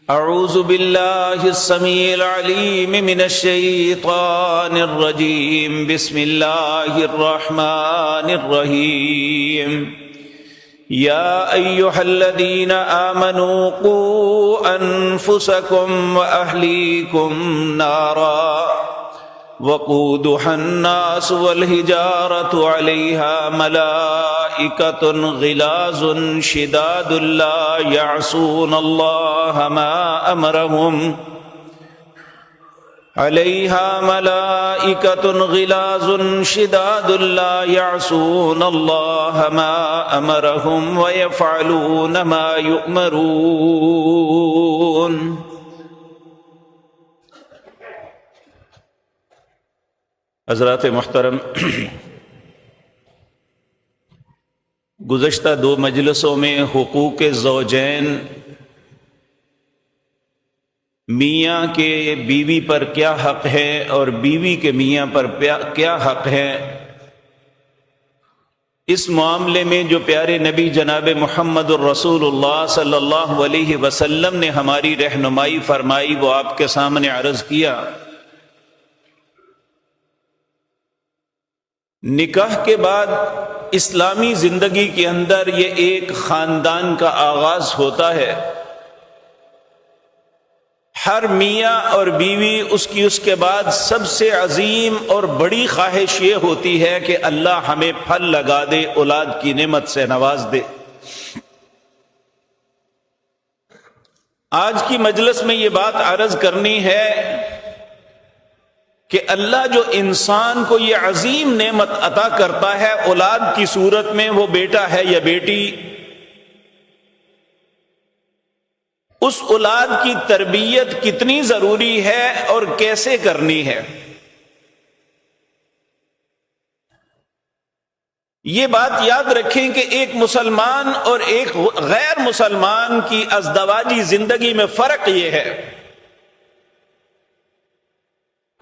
اعوذ باللہ السمیع العلیم من الشیطان الرجیم بسم اللہ الرحمن الرحیم یا ایہا الذین آمنوا قوا انفسکم واہلیکم نارا وقودها الناس والحجارة عليها ملائكة غلاظ شداد لا يعصون الله ما أمرهم عليها ملائكة غلاظ شداد لا يعصون الله ما أمرهم ويفعلون ما يؤمرون۔ حضرات محترم، گزشتہ دو مجلسوں میں حقوق زوجین، میاں کے بیوی پر کیا حق ہے اور بیوی کے میاں پر کیا حق ہے، اس معاملے میں جو پیارے نبی جناب محمد الرسول اللہ صلی اللہ علیہ وسلم نے ہماری رہنمائی فرمائی وہ آپ کے سامنے عرض کیا۔ نکاح کے بعد اسلامی زندگی کے اندر یہ ایک خاندان کا آغاز ہوتا ہے۔ ہر میاں اور بیوی اس کے بعد سب سے عظیم اور بڑی خواہش یہ ہوتی ہے کہ اللہ ہمیں پھل لگا دے، اولاد کی نعمت سے نواز دے۔ آج کی مجلس میں یہ بات عرض کرنی ہے کہ اللہ جو انسان کو یہ عظیم نعمت عطا کرتا ہے اولاد کی صورت میں، وہ بیٹا ہے یا بیٹی، اس اولاد کی تربیت کتنی ضروری ہے اور کیسے کرنی ہے، یہ بات یاد رکھیں کہ ایک مسلمان اور ایک غیر مسلمان کی ازدواجی زندگی میں فرق یہ ہے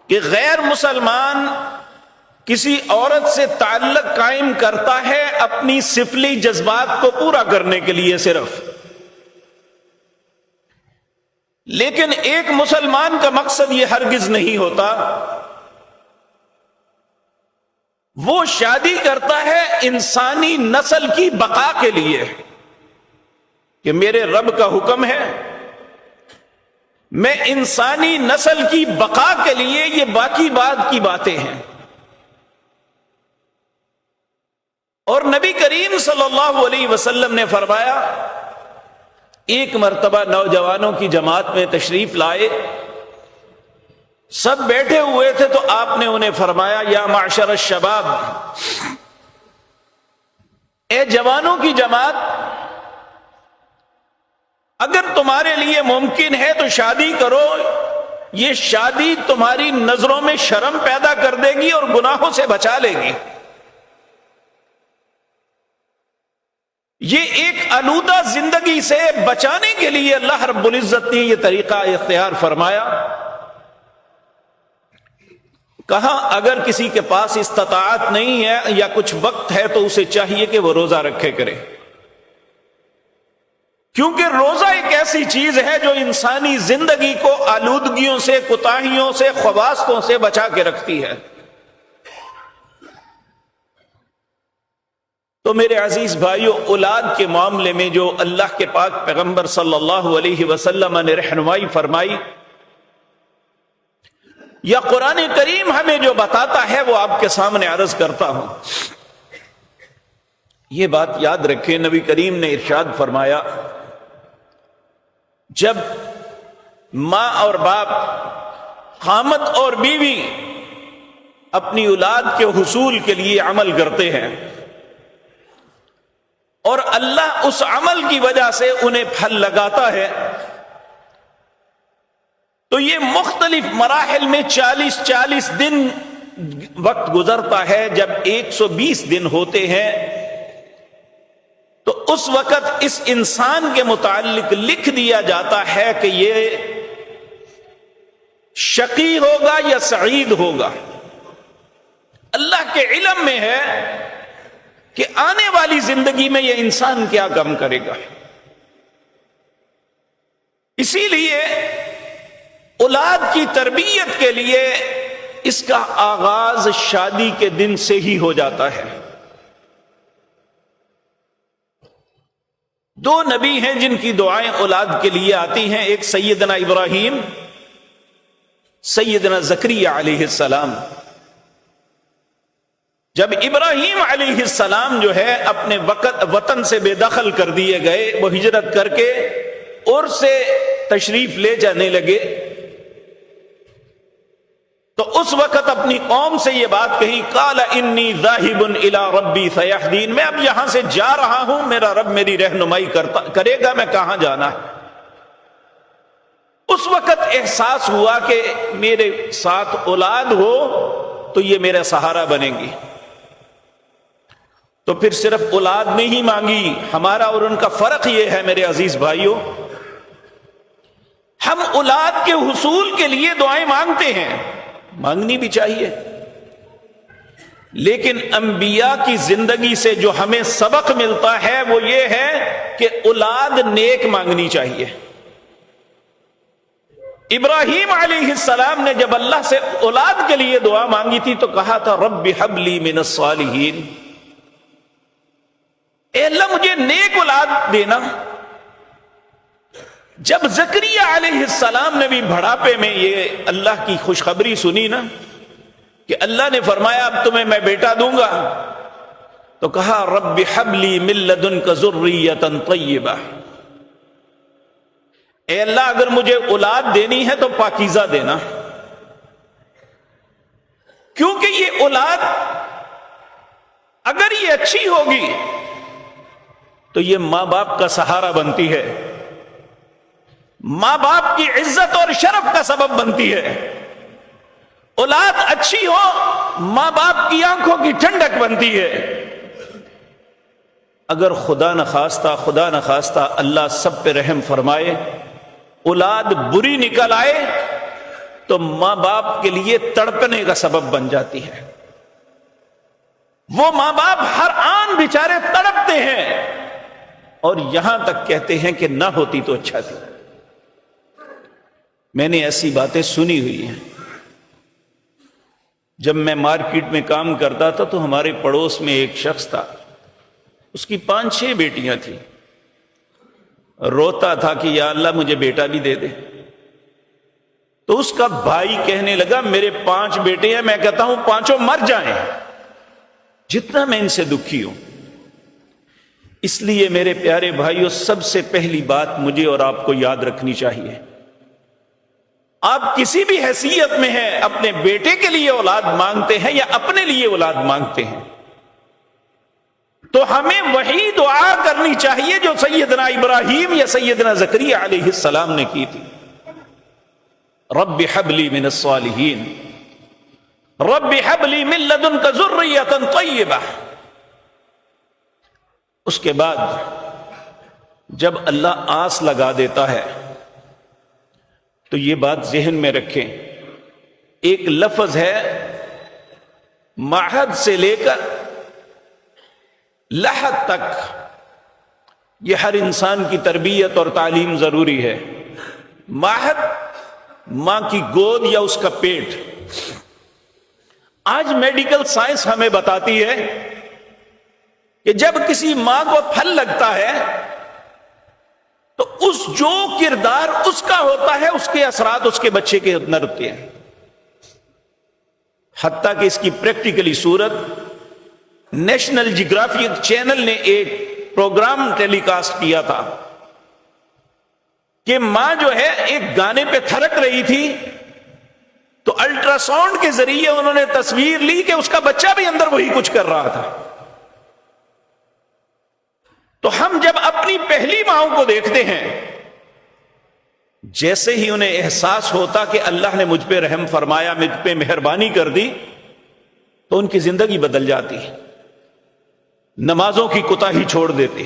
کہ غیر مسلمان کسی عورت سے تعلق قائم کرتا ہے اپنی سفلی جذبات کو پورا کرنے کے لیے صرف، لیکن ایک مسلمان کا مقصد یہ ہرگز نہیں ہوتا۔ وہ شادی کرتا ہے انسانی نسل کی بقا کے لیے کہ میرے رب کا حکم ہے، میں انسانی نسل کی بقا کے لیے، یہ باقی بعد کی باتیں ہیں۔ اور نبی کریم صلی اللہ علیہ وسلم نے فرمایا، ایک مرتبہ نوجوانوں کی جماعت میں تشریف لائے، سب بیٹھے ہوئے تھے تو آپ نے انہیں فرمایا یا معشر الشباب، اے جوانوں کی جماعت، اگر تمہارے لیے ممکن ہے تو شادی کرو، یہ شادی تمہاری نظروں میں شرم پیدا کر دے گی اور گناہوں سے بچا لے گی۔ یہ ایک آلودہ زندگی سے بچانے کے لیے اللہ رب العزت نے یہ طریقہ اختیار فرمایا۔ کہا اگر کسی کے پاس استطاعت نہیں ہے یا کچھ وقت ہے تو اسے چاہیے کہ وہ روزہ رکھے کرے، کیونکہ روزہ ایک ایسی چیز ہے جو انسانی زندگی کو آلودگیوں سے، کوتاہیوں سے، خباثتوں سے بچا کے رکھتی ہے۔ تو میرے عزیز بھائیو، اولاد کے معاملے میں جو اللہ کے پاک پیغمبر صلی اللہ علیہ وسلم نے رہنمائی فرمائی یا قرآن کریم ہمیں جو بتاتا ہے وہ آپ کے سامنے عرض کرتا ہوں۔ یہ بات یاد رکھیں، نبی کریم نے ارشاد فرمایا، جب ماں اور باپ، خامد اور بیوی اپنی اولاد کے حصول کے لیے عمل کرتے ہیں اور اللہ اس عمل کی وجہ سے انہیں پھل لگاتا ہے، تو یہ مختلف مراحل میں 40 دن وقت گزرتا ہے۔ جب 120 دن ہوتے ہیں تو اس وقت اس انسان کے متعلق لکھ دیا جاتا ہے کہ یہ شقی ہوگا یا سعید ہوگا۔ اللہ کے علم میں ہے کہ آنے والی زندگی میں یہ انسان کیا کام کرے گا۔ اسی لیے اولاد کی تربیت کے لیے اس کا آغاز شادی کے دن سے ہی ہو جاتا ہے۔ دو نبی ہیں جن کی دعائیں اولاد کے لیے آتی ہیں، ایک سیدنا ابراہیم، سیدنا زکریا علیہ السلام۔ جب ابراہیم علیہ السلام جو ہے اپنے وطن سے بے دخل کر دیے گئے، وہ ہجرت کر کے اور سے تشریف لے جانے لگے، تو اس وقت اپنی قوم سے یہ بات کہی، قال انی ذاہب الی ربی سیہدین، میں اب یہاں سے جا رہا ہوں، میرا رب میری رہنمائی کرے گا میں کہاں جانا ہے۔ اس وقت احساس ہوا کہ میرے ساتھ اولاد ہو تو یہ میرا سہارا بنے گی۔ تو پھر صرف اولاد نہیں مانگی، ہمارا اور ان کا فرق یہ ہے میرے عزیز بھائیوں، ہم اولاد کے حصول کے لیے دعائیں مانگتے ہیں، مانگنی بھی چاہیے، لیکن انبیاء کی زندگی سے جو ہمیں سبق ملتا ہے وہ یہ ہے کہ اولاد نیک مانگنی چاہیے۔ ابراہیم علیہ السلام نے جب اللہ سے اولاد کے لیے دعا مانگی تھی تو کہا تھا رب ہب لی من الصالحین، اے اللہ مجھے نیک اولاد دینا۔ جب زکریا علیہ السلام نے بھی بڑھاپے میں یہ اللہ کی خوشخبری سنی نا کہ اللہ نے فرمایا اب تمہیں میں بیٹا دوں گا، تو کہا رب ہب لی من لدنک ذریۃ طیبہ، اے اللہ اگر مجھے اولاد دینی ہے تو پاکیزہ دینا، کیونکہ یہ اولاد اگر یہ اچھی ہوگی تو یہ ماں باپ کا سہارا بنتی ہے، ماں باپ کی عزت اور شرف کا سبب بنتی ہے۔ اولاد اچھی ہو ماں باپ کی آنکھوں کی ٹھنڈک بنتی ہے۔ اگر خدا نخواستہ اللہ سب پہ رحم فرمائے اولاد بری نکل آئے تو ماں باپ کے لیے تڑپنے کا سبب بن جاتی ہے۔ وہ ماں باپ ہر آن بیچارے تڑپتے ہیں اور یہاں تک کہتے ہیں کہ نہ ہوتی تو اچھا تھی۔ میں نے ایسی باتیں سنی ہوئی ہیں۔ جب میں مارکیٹ میں کام کرتا تھا تو ہمارے پڑوس میں ایک شخص تھا، اس کی 5-6 بیٹیاں تھیں، روتا تھا کہ یا اللہ مجھے بیٹا بھی دے دے۔ تو اس کا بھائی کہنے لگا میرے 5 بیٹے ہیں، میں کہتا ہوں 5 مر جائیں جتنا میں ان سے دکھی ہوں۔ اس لیے میرے پیارے بھائیوں، سب سے پہلی بات مجھے اور آپ کو یاد رکھنی چاہیے، آپ کسی بھی حیثیت میں ہیں، اپنے بیٹے کے لیے اولاد مانگتے ہیں یا اپنے لیے اولاد مانگتے ہیں، تو ہمیں وہی دعا کرنی چاہیے جو سیدنا ابراہیم یا سیدنا زکریا علیہ السلام نے کی تھی، رب ہب لی من الصالحین، رب ہب لی من لدنک ذریۃ طیبہ۔ اس کے بعد جب اللہ آس لگا دیتا ہے تو یہ بات ذہن میں رکھیں، ایک لفظ ہے معہد سے لے کر لحد تک، یہ ہر انسان کی تربیت اور تعلیم ضروری ہے۔ معہد ماں کی گود یا اس کا پیٹ۔ آج میڈیکل سائنس ہمیں بتاتی ہے کہ جب کسی ماں کو پھل لگتا ہے تو اس جو کردار اس کا ہوتا ہے اس کے اثرات اس کے بچے کے اندر ہوتے ہیں، حتیٰ کہ اس کی پریکٹیکلی صورت نیشنل جیوگرافک چینل نے ایک پروگرام ٹیلی کاسٹ کیا تھا کہ ماں جو ہے ایک گانے پہ تھرک رہی تھی تو الٹرا ساؤنڈ کے ذریعے انہوں نے تصویر لی کہ اس کا بچہ بھی اندر وہی کچھ کر رہا تھا۔ تو ہم جب اپنی پہلی ماؤں کو دیکھتے ہیں، جیسے ہی انہیں احساس ہوتا کہ اللہ نے مجھ پہ رحم فرمایا، مجھ پہ مہربانی کر دی، تو ان کی زندگی بدل جاتی، نمازوں کی کوتاہی چھوڑ دیتی،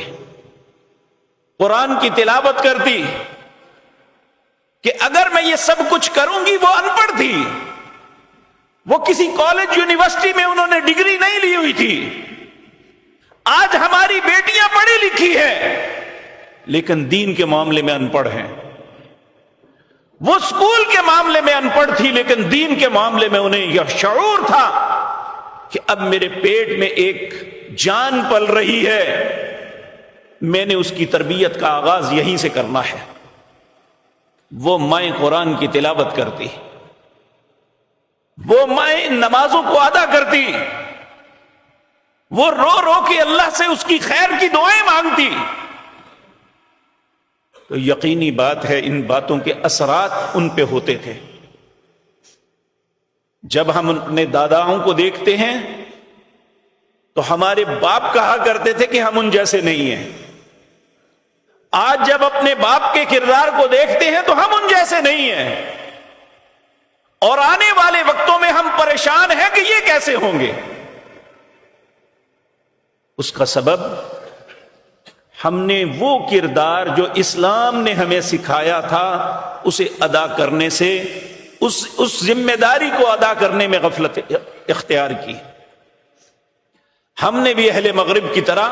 قرآن کی تلاوت کرتی کہ اگر میں یہ سب کچھ کروں گی، وہ ان پڑھ تھی، وہ کسی کالج یونیورسٹی میں انہوں نے ڈگری نہیں لی ہوئی تھی۔ آج ہماری بیٹیاں پڑھی لکھی ہیں لیکن دین کے معاملے میں ان پڑھ ہیں، وہ اسکول کے معاملے میں ان پڑھ تھی، لیکن دین کے معاملے میں انہیں یہ شعور تھا کہ اب میرے پیٹ میں ایک جان پل رہی ہے، میں نے اس کی تربیت کا آغاز یہیں سے کرنا ہے۔ وہ مائیں قرآن کی تلاوت کرتی، وہ مائیں نمازوں کو ادا کرتی، وہ رو رو کے اللہ سے اس کی خیر کی دعائیں مانگتی۔ تو یقینی بات ہے ان باتوں کے اثرات ان پہ ہوتے تھے۔ جب ہم اپنے داداؤں کو دیکھتے ہیں تو ہمارے باپ کہا کرتے تھے کہ ہم ان جیسے نہیں ہیں۔ آج جب اپنے باپ کے کردار کو دیکھتے ہیں تو ہم ان جیسے نہیں ہیں، اور آنے والے وقتوں میں ہم پریشان ہیں کہ یہ کیسے ہوں گے۔ اس کا سبب ہم نے وہ کردار جو اسلام نے ہمیں سکھایا تھا اسے ادا کرنے سے، اس ذمہ داری کو ادا کرنے میں غفلت اختیار کی۔ ہم نے بھی اہل مغرب کی طرح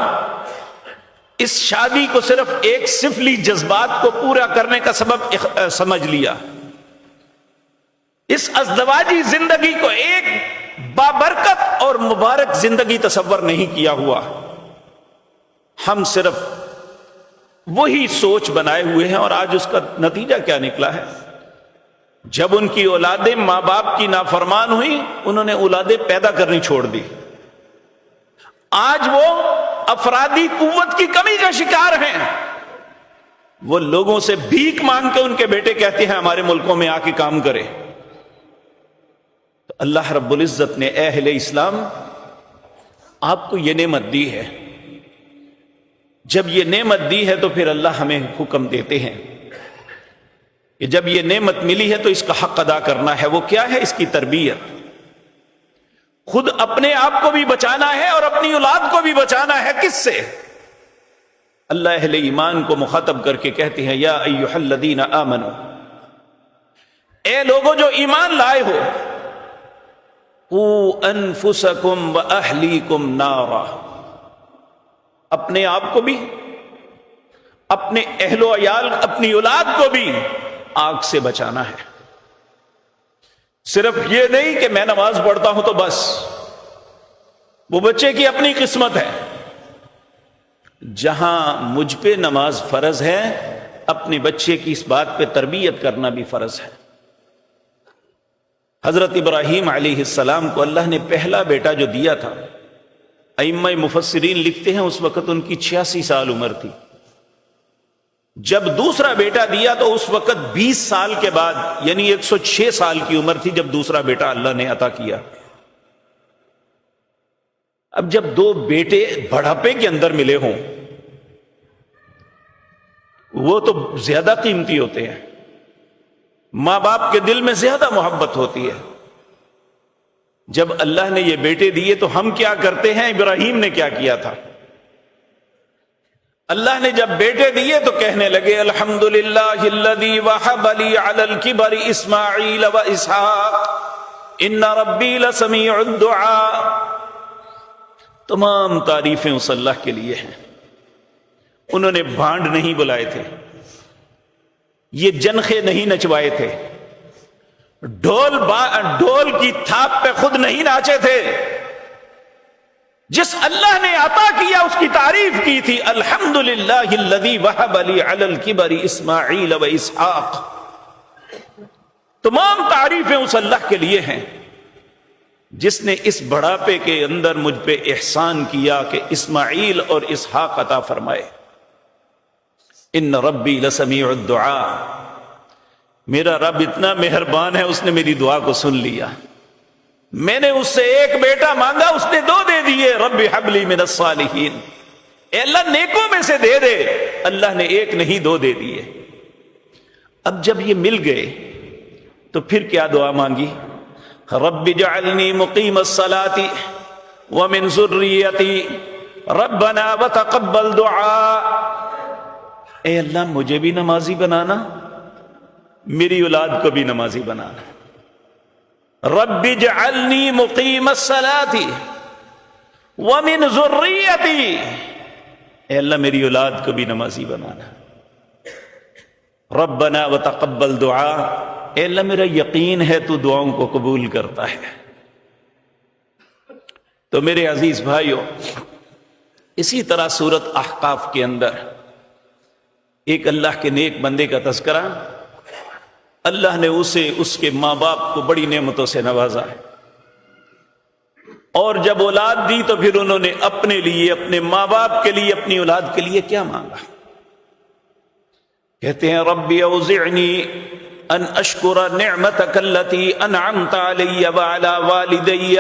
اس شادی کو صرف ایک سفلی جذبات کو پورا کرنے کا سبب سمجھ لیا، اس ازدواجی زندگی کو ایک بابرکت اور مبارک زندگی تصور نہیں کیا ہوا۔ ہم صرف وہی سوچ بنائے ہوئے ہیں، اور آج اس کا نتیجہ کیا نکلا ہے؟ جب ان کی اولادیں ماں باپ کی نافرمان ہوئی، انہوں نے اولادیں پیدا کرنی چھوڑ دی۔ آج وہ افرادی قوت کی کمی کا شکار ہیں، وہ لوگوں سے بھیک مانگ کے ان کے بیٹے کہتے ہیں ہمارے ملکوں میں آ کے کام کرے۔ تو اللہ رب العزت نے اے اہل اسلام آپ کو یہ نعمت دی ہے، جب یہ نعمت دی ہے تو پھر اللہ ہمیں حکم دیتے ہیں کہ جب یہ نعمت ملی ہے تو اس کا حق ادا کرنا ہے۔ وہ کیا ہے؟ اس کی تربیت۔ خود اپنے آپ کو بھی بچانا ہے اور اپنی اولاد کو بھی بچانا ہے۔ کس سے؟ اللہ اہل ایمان کو مخاطب کر کے کہتے ہیں یا ایھا الذین آمنوا، اے لوگوں جو ایمان لائے ہو، قوا انفسکم واہلیکم نارا، اپنے آپ کو بھی، اپنے اہل و عیال، اپنی اولاد کو بھی آگ سے بچانا ہے۔ صرف یہ نہیں کہ میں نماز پڑھتا ہوں تو بس، وہ بچے کی اپنی قسمت ہے۔ جہاں مجھ پہ نماز فرض ہے، اپنے بچے کی اس بات پہ تربیت کرنا بھی فرض ہے۔ حضرت ابراہیم علیہ السلام کو اللہ نے پہلا بیٹا جو دیا تھا، ائمہ مفسرین لکھتے ہیں اس وقت ان کی 86 سال عمر تھی۔ جب دوسرا بیٹا دیا تو اس وقت 20 سال کے بعد، یعنی 106 سال کی عمر تھی جب دوسرا بیٹا اللہ نے عطا کیا۔ اب جب دو بیٹے بڑھاپے کے اندر ملے ہوں، وہ تو زیادہ قیمتی ہوتے ہیں، ماں باپ کے دل میں زیادہ محبت ہوتی ہے۔ جب اللہ نے یہ بیٹے دیے تو ہم کیا کرتے ہیں؟ ابراہیم نے کیا کیا تھا؟ اللہ نے جب بیٹے دیے تو کہنے لگے الحمدللہ الذی وہب لی علی الکبر اسماعیل و اسحاق ان ربی لسمیع الدعاء۔ تمام تعریفیں اس اللہ کے لیے ہیں۔ انہوں نے بھانڈ نہیں بلائے تھے، یہ جنخے نہیں نچوائے تھے، ڈھول کی تھاپ پہ خود نہیں ناچے تھے۔ جس اللہ نے عطا کیا اس کی تعریف کی تھی، الحمدللہ الذی وہب لی علی الکبر اسماعیل و اسحاق۔ تمام تعریفیں اس اللہ کے لیے ہیں جس نے اس بڑھاپے کے اندر مجھ پہ احسان کیا کہ اسماعیل اور اسحاق عطا فرمائے۔ ان ربی لسمیع الدعاء، میرا رب اتنا مہربان ہے، اس نے میری دعا کو سن لیا۔ میں نے اس سے ایک بیٹا مانگا، اس نے 2 دے دیے۔ رب ہب لی من الصالحین، اے اللہ نیکوں میں سے دے دے۔ اللہ نے 1 نہیں 2 دے دیے۔ اب جب یہ مل گئے تو پھر کیا دعا مانگی؟ رب اجعلنی مقیم الصلاۃ ومن ذریتی ربنا وتقبل دعاء۔ اے اللہ مجھے بھی نمازی بنانا، میری اولاد کو بھی نمازی بنانا۔ رب اجعلنی مقیم الصلاۃ ومن ذریتی، اے اللہ میری اولاد کو بھی نمازی بنانا۔ ربنا وتقبل دعا، اے اللہ میرا یقین ہے تو دعاؤں کو قبول کرتا ہے۔ تو میرے عزیز بھائیوں، اسی طرح سورۃ احقاف کے اندر ایک اللہ کے نیک بندے کا تذکرہ، اللہ نے اسے اس کے ماں باپ کو بڑی نعمتوں سے نوازا، اور جب اولاد دی تو پھر انہوں نے اپنے لیے، اپنے ماں باپ کے لیے، اپنی اولاد کے لیے کیا مانگا؟ کہتے ہیں ربی اوزعنی ان اشکر نعمتک التی انعمت علی وعلی والدی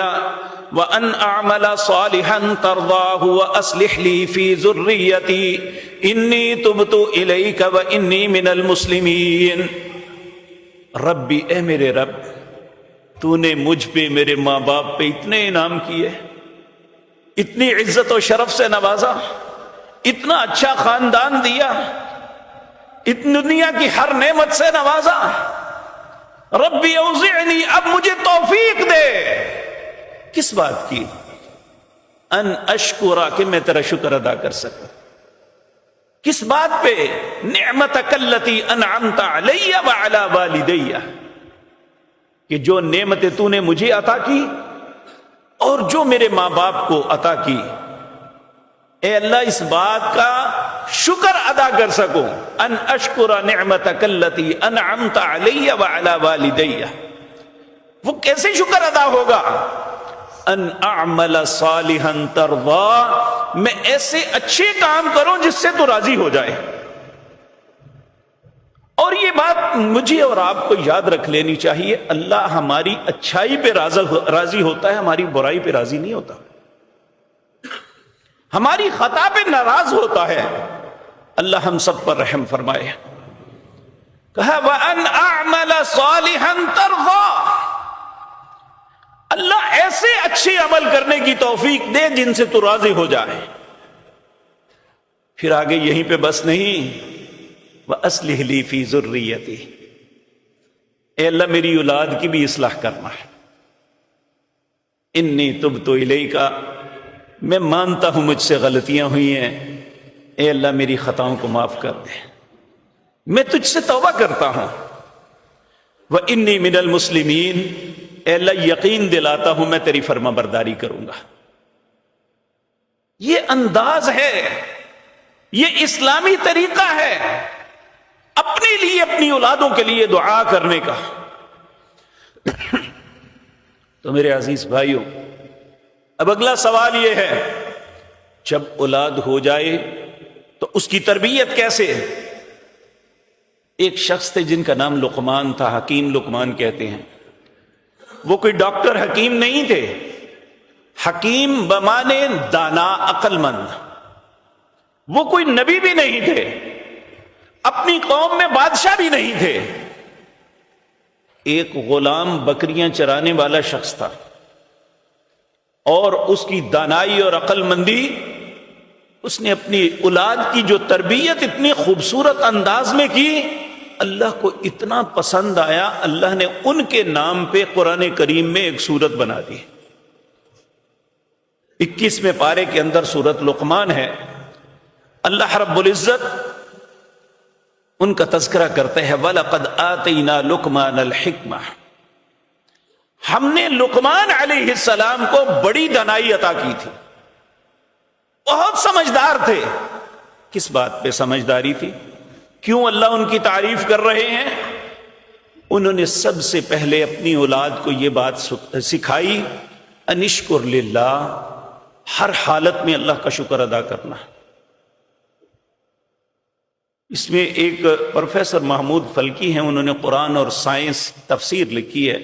وان اعمل صالحا ترضاہ واصلح لی فی ذریتی انی تبت الیک وانی من المسلمین۔ ربی، اے میرے رب، تو نے مجھ پہ، میرے ماں باپ پہ اتنے انعام کیے، اتنی عزت و شرف سے نوازا، اتنا اچھا خاندان دیا، دنیا کی ہر نعمت سے نوازا۔ ربی اوزعنی، اب مجھے توفیق دے، کس بات کی؟ ان اشکرا، کہ میں تیرا شکر ادا کر سکوں۔ کس بات پہ؟ نعمتک التی انعمت علی وعلی والدی، کہ جو نعمتیں تو نے مجھے عطا کی اور جو میرے ماں باپ کو عطا کی، اے اللہ اس بات کا شکر ادا کر سکوں۔ ان اشکر نعمتک التی انعمت علی وعلی والدی، وہ کیسے شکر ادا ہوگا؟ ان اعمل صالحا ترضا، میں ایسے اچھے کام کروں جس سے تو راضی ہو جائے۔ اور یہ بات مجھے اور آپ کو یاد رکھ لینی چاہیے، اللہ ہماری اچھائی پہ راضی ہوتا ہے، ہماری برائی پہ راضی نہیں ہوتا، ہماری خطا پہ ناراض ہوتا ہے۔ اللہ ہم سب پر رحم فرمائے۔ کہا وَأَنْ أَعْمَلَ صَالِحًا تَرْضَى، اللہ ایسے اچھے عمل کرنے کی توفیق دے جن سے تو راضی ہو جائے۔ پھر آگے یہیں پہ بس نہیں، وَأَصْلِحْ لِي فِي ذُرِّيَّتِي، اے اللہ میری اولاد کی بھی اصلاح کرنا ہے۔ انی تبت الیک، میں مانتا ہوں مجھ سے غلطیاں ہوئی ہیں، اے اللہ میری خطاؤں کو معاف کر دے، میں تجھ سے توبہ کرتا ہوں۔ وَإِنِّي مِنَ الْمُسْلِمِينَ، اے اللہ یقین دلاتا ہوں میں تیری فرما برداری کروں گا۔ یہ انداز ہے، یہ اسلامی طریقہ ہے اپنے لیے، اپنی اولادوں کے لیے دعا کرنے کا۔ تو میرے عزیز بھائیوں، اب اگلا سوال یہ ہے، جب اولاد ہو جائے تو اس کی تربیت کیسے؟ ایک شخص تھے جن کا نام لقمان تھا، حکیم لقمان کہتے ہیں۔ وہ کوئی ڈاکٹر حکیم نہیں تھے، حکیم بمانے دانا، عقل مند۔ وہ کوئی نبی بھی نہیں تھے، اپنی قوم میں بادشاہ بھی نہیں تھے۔ ایک غلام بکریاں چرانے والا شخص تھا، اور اس کی دانائی اور عقل مندی، اس نے اپنی اولاد کی جو تربیت اتنی خوبصورت انداز میں کی، اللہ کو اتنا پسند آیا، اللہ نے ان کے نام پہ قرآن کریم میں ایک سورت بنا دی۔ 21ویں پارے کے اندر سورت لقمان ہے۔ اللہ رب العزت ان کا تذکرہ کرتے ہیں، وَلَقَدْ آتَيْنَا لُقْمَانَ الْحِكْمَةَ، ہم نے لقمان علیہ السلام کو بڑی دانائی عطا کی تھی، بہت سمجھدار تھے۔ کس بات پہ سمجھداری تھی؟ کیوں اللہ ان کی تعریف کر رہے ہیں؟ انہوں نے سب سے پہلے اپنی اولاد کو یہ بات سکھائی، انشکر للہ، ہر حالت میں اللہ کا شکر ادا کرنا۔ اس میں ایک پروفیسر محمود فلکی ہیں، انہوں نے قرآن اور سائنس تفسیر لکھی ہے۔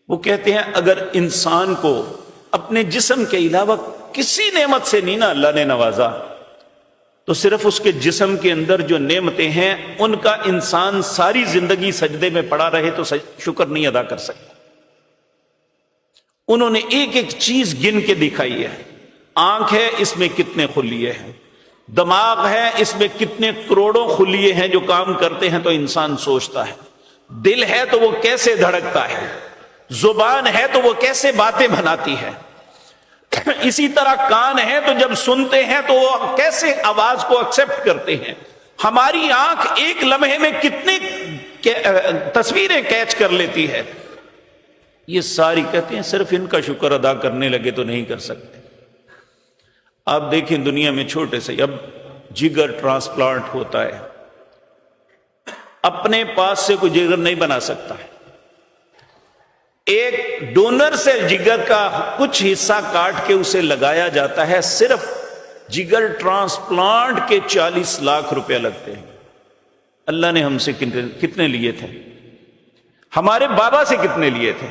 وہ کہتے ہیں اگر انسان کو اپنے جسم کے علاوہ کسی نعمت سے نہیں نا اللہ نے نوازا، تو صرف اس کے جسم کے اندر جو نعمتیں ہیں ان کا انسان ساری زندگی سجدے میں پڑا رہے تو شکر نہیں ادا کر سکتا۔ انہوں نے ایک ایک چیز گن کے دکھائی ہے۔ آنکھ ہے، اس میں کتنے خلیے ہیں، دماغ ہے، اس میں کتنے کروڑوں خلیے ہیں جو کام کرتے ہیں تو انسان سوچتا ہے، دل ہے تو وہ کیسے دھڑکتا ہے، زبان ہے تو وہ کیسے باتیں بناتی ہے، اسی طرح کان ہے تو جب سنتے ہیں تو وہ کیسے آواز کو ایکسپٹ کرتے ہیں، ہماری آنکھ ایک لمحے میں کتنے تصویریں کیچ کر لیتی ہے. یہ ساری کہتے ہیں صرف ان کا شکر ادا کرنے لگے تو نہیں کر سکتے. آپ دیکھیں دنیا میں چھوٹے سے اب جگر ٹرانسپلانٹ ہوتا ہے، اپنے پاس سے کوئی جگر نہیں بنا سکتا ہے. ایک ڈونر سے جگر کا کچھ حصہ کاٹ کے اسے لگایا جاتا ہے، صرف جگر ٹرانسپلانٹ کے 40 لاکھ روپے لگتے ہیں. اللہ نے ہم سے کتنے لیے تھے؟ ہمارے بابا سے کتنے لیے تھے؟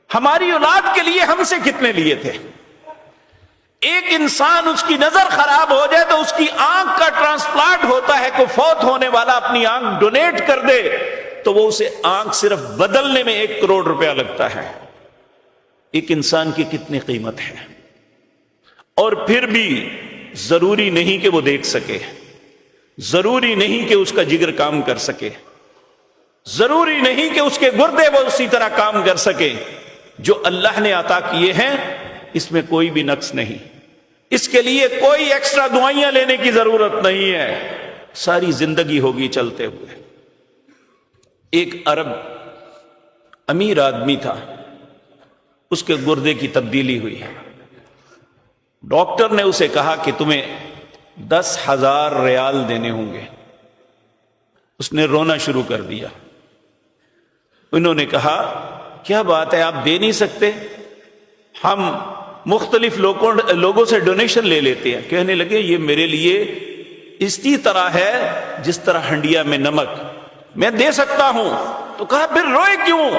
ہماری اولاد کے لیے ہم سے کتنے لیے تھے؟ ایک انسان اس کی نظر خراب ہو جائے تو اس کی آنکھ کا ٹرانسپلانٹ ہوتا ہے، کوئی فوت ہونے والا اپنی آنکھ ڈونیٹ کر دے تو وہ اسے آنکھ صرف بدلنے میں 1 کروڑ روپیہ لگتا ہے. ایک انسان کی کتنی قیمت ہے. اور پھر بھی ضروری نہیں کہ وہ دیکھ سکے، ضروری نہیں کہ اس کا جگر کام کر سکے، ضروری نہیں کہ اس کے گردے وہ اسی طرح کام کر سکے. جو اللہ نے عطا کیے ہیں اس میں کوئی بھی نقص نہیں، اس کے لیے کوئی ایکسٹرا دعائیاں لینے کی ضرورت نہیں ہے. ساری زندگی ہوگی چلتے ہوئے. ایک عرب امیر آدمی تھا، اس کے گردے کی تبدیلی ہوئی. ڈاکٹر نے اسے کہا کہ تمہیں 10,000 ریال دینے ہوں گے. اس نے رونا شروع کر دیا. انہوں نے کہا کیا بات ہے، آپ دے نہیں سکتے؟ ہم مختلف لوگوں سے ڈونیشن لے لیتے ہیں. کہنے لگے یہ میرے لیے اسی طرح ہے جس طرح ہنڈیا میں نمک، میں دے سکتا ہوں. تو کہا پھر روئے کیوں؟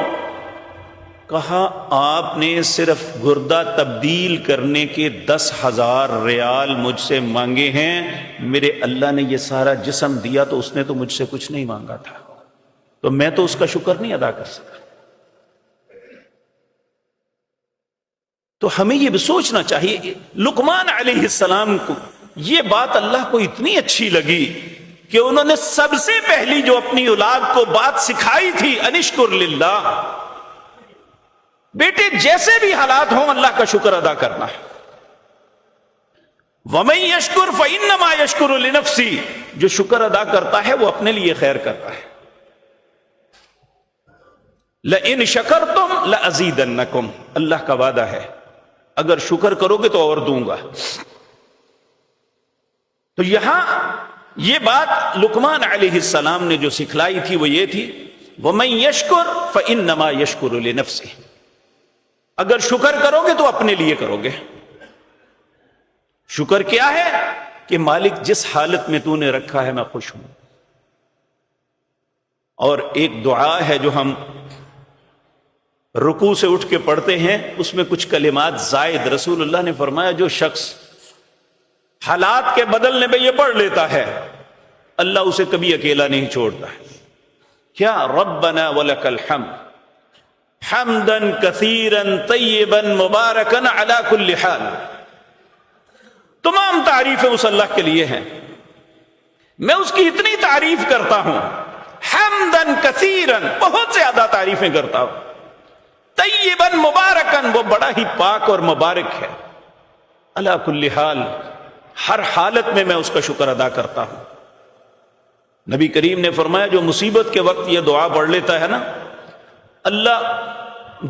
کہا آپ نے صرف گردہ تبدیل کرنے کے 10,000 ریال مجھ سے مانگے ہیں، میرے اللہ نے یہ سارا جسم دیا تو اس نے تو مجھ سے کچھ نہیں مانگا تھا، تو میں تو اس کا شکر نہیں ادا کر سکا. تو ہمیں یہ بھی سوچنا چاہیے. لقمان علیہ السلام کو یہ بات اللہ کو اتنی اچھی لگی کہ انہوں نے سب سے پہلی جو اپنی اولاد کو بات سکھائی تھی انشکر للہ، بیٹے جیسے بھی حالات ہوں اللہ کا شکر ادا کرنا ہے. وَمَن يَشْكُرْ فَإِنَّمَا يَشْكُرُ لِنَفْسِهِ، جو شکر ادا کرتا ہے وہ اپنے لیے خیر کرتا ہے. لَإِن شَكَرْتُمْ لَأَزِيدَنَّكُمْ، اللہ کا وعدہ ہے اگر شکر کرو گے تو اور دوں گا. تو یہاں یہ بات لقمان علیہ السلام نے جو سکھلائی تھی وہ یہ تھی وَمَن يَشْكُرْ فَإِنَّمَا يَشْكُرُ لِنَفْسِهِ، اگر شکر کرو گے تو اپنے لیے کرو گے. شکر کیا ہے کہ مالک جس حالت میں تو نے رکھا ہے میں خوش ہوں. اور ایک دعا ہے جو ہم رکوع سے اٹھ کے پڑھتے ہیں، اس میں کچھ کلمات زائد رسول اللہ نے فرمایا جو شخص حالات کے بدلنے میں یہ پڑھ لیتا ہے اللہ اسے کبھی اکیلا نہیں چھوڑتا ہے. کیا ربنا ولک الحمد حمدا کثیرا طیبا مبارکا علی کل حال، تمام تعریفیں اس اللہ کے لیے ہیں، میں اس کی اتنی تعریف کرتا ہوں، حمدا کثیرا بہت زیادہ تعریفیں کرتا ہوں، طیبا مبارکا وہ بڑا ہی پاک اور مبارک ہے، علی کل حال ہر حالت میں میں اس کا شکر ادا کرتا ہوں. نبی کریم نے فرمایا جو مصیبت کے وقت یہ دعا پڑھ لیتا ہے نا، اللہ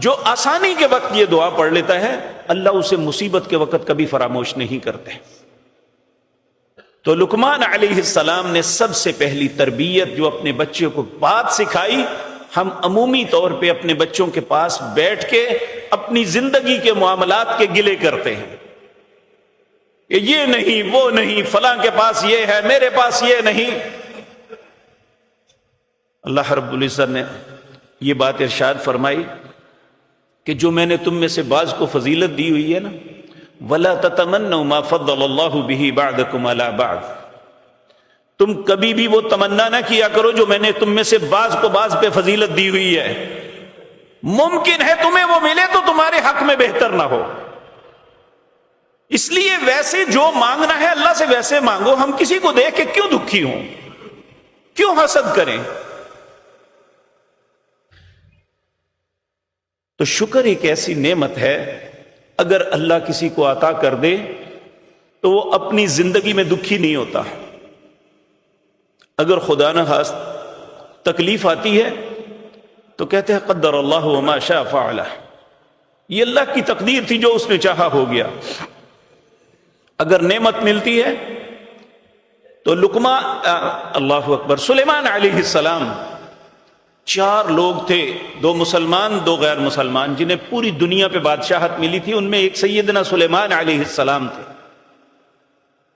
جو آسانی کے وقت یہ دعا پڑھ لیتا ہے اللہ اسے مصیبت کے وقت کبھی فراموش نہیں کرتے. تو لقمان علیہ السلام نے سب سے پہلی تربیت جو اپنے بچوں کو بات سکھائی، ہم عمومی طور پہ اپنے بچوں کے پاس بیٹھ کے اپنی زندگی کے معاملات کے گلے کرتے ہیں کہ یہ نہیں وہ نہیں، فلاں کے پاس یہ ہے میرے پاس یہ نہیں. اللہ رب العزت نے یہ بات ارشاد فرمائی کہ جو میں نے تم میں سے بعض کو فضیلت دی ہوئی ہے نا، وَلَا تَتَمَنَّوْا مَا فَضَّلَ اللَّهُ بِهِ بَعْضَكُمْ عَلَى بَعْضٍ، تم کبھی بھی وہ تمنا نہ کیا کرو جو میں نے تم میں سے بعض کو بعض پہ فضیلت دی ہوئی ہے. ممکن ہے تمہیں وہ ملے تو تمہارے حق میں بہتر نہ ہو، اس لیے ویسے جو مانگنا ہے اللہ سے ویسے مانگو. ہم کسی کو دیکھ کے کیوں دکھی ہوں، کیوں حسد کریں؟ تو شکر ایک ایسی نعمت ہے اگر اللہ کسی کو عطا کر دے تو وہ اپنی زندگی میں دکھی نہیں ہوتا. اگر خدا نہ خواست تکلیف آتی ہے تو کہتے ہیں قدر اللہ وما شاء فعل، یہ اللہ کی تقدیر تھی جو اس نے چاہا ہو گیا۔ اگر نعمت ملتی ہے تو لقمہ اللہ اکبر، سلیمان علیہ السلام 4 لوگ تھے، 2 مسلمان 2 غیر مسلمان، جنہیں پوری دنیا پہ بادشاہت ملی تھی۔ ان میں ایک سیدنا سلیمان علیہ السلام تھے،